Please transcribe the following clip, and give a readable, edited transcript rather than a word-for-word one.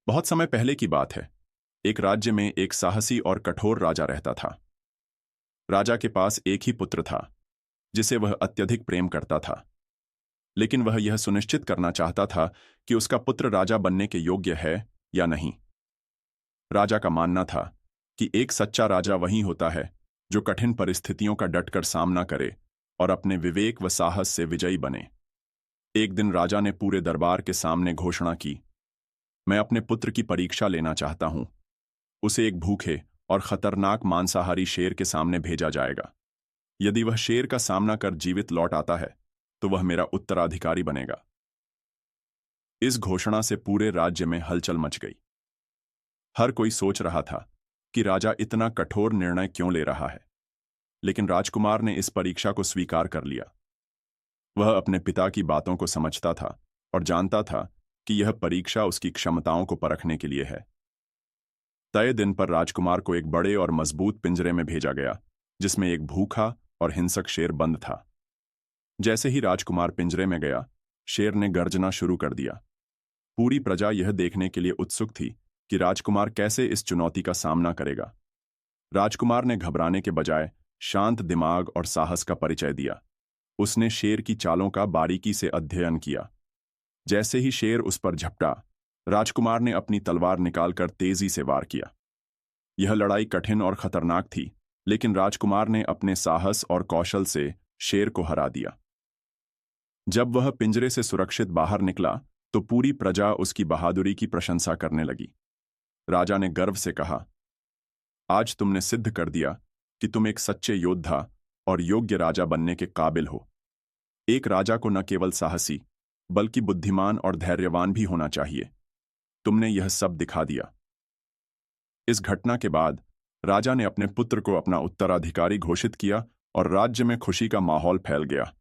बहुत समय पहले की बात है। एक राज्य में एक साहसी और कठोर राजा रहता था। राजा के पास एक ही पुत्र था जिसे वह अत्यधिक प्रेम करता था, लेकिन वह यह सुनिश्चित करना चाहता था कि उसका पुत्र राजा बनने के योग्य है या नहीं। राजा का मानना था कि एक सच्चा राजा वही होता है जो कठिन परिस्थितियों का डटकर सामना करे और अपने विवेक व साहस से विजयी बने। एक दिन राजा ने पूरे दरबार के सामने घोषणा की, मैं अपने पुत्र की परीक्षा लेना चाहता हूं। उसे एक भूखे और खतरनाक मांसाहारी शेर के सामने भेजा जाएगा। यदि वह शेर का सामना कर जीवित लौट आता है तो वह मेरा उत्तराधिकारी बनेगा। इस घोषणा से पूरे राज्य में हलचल मच गई। हर कोई सोच रहा था कि राजा इतना कठोर निर्णय क्यों ले रहा है, लेकिन राजकुमार ने इस परीक्षा को स्वीकार कर लिया। वह अपने पिता की बातों को समझता था और जानता था कि यह परीक्षा उसकी क्षमताओं को परखने के लिए है। तय दिन पर राजकुमार को एक बड़े और मजबूत पिंजरे में भेजा गया जिसमें एक भूखा और हिंसक शेर बंद था। जैसे ही राजकुमार पिंजरे में गया, शेर ने गर्जना शुरू कर दिया। पूरी प्रजा यह देखने के लिए उत्सुक थी कि राजकुमार कैसे इस चुनौती का सामना करेगा। राजकुमार ने घबराने के बजाय शांत दिमाग और साहस का परिचय दिया। उसने शेर की चालों का बारीकी से अध्ययन किया। जैसे ही शेर उस पर झपटा, राजकुमार ने अपनी तलवार निकालकर तेजी से वार किया। यह लड़ाई कठिन और खतरनाक थी, लेकिन राजकुमार ने अपने साहस और कौशल से शेर को हरा दिया। जब वह पिंजरे से सुरक्षित बाहर निकला तो पूरी प्रजा उसकी बहादुरी की प्रशंसा करने लगी। राजा ने गर्व से कहा, आज तुमने सिद्ध कर दिया कि तुम एक सच्चे योद्धा और योग्य राजा बनने के काबिल हो। एक राजा को न केवल साहसी बल्कि बुद्धिमान और धैर्यवान भी होना चाहिए। तुमने यह सब दिखा दिया। इस घटना के बाद राजा ने अपने पुत्र को अपना उत्तराधिकारी घोषित किया और राज्य में खुशी का माहौल फैल गया।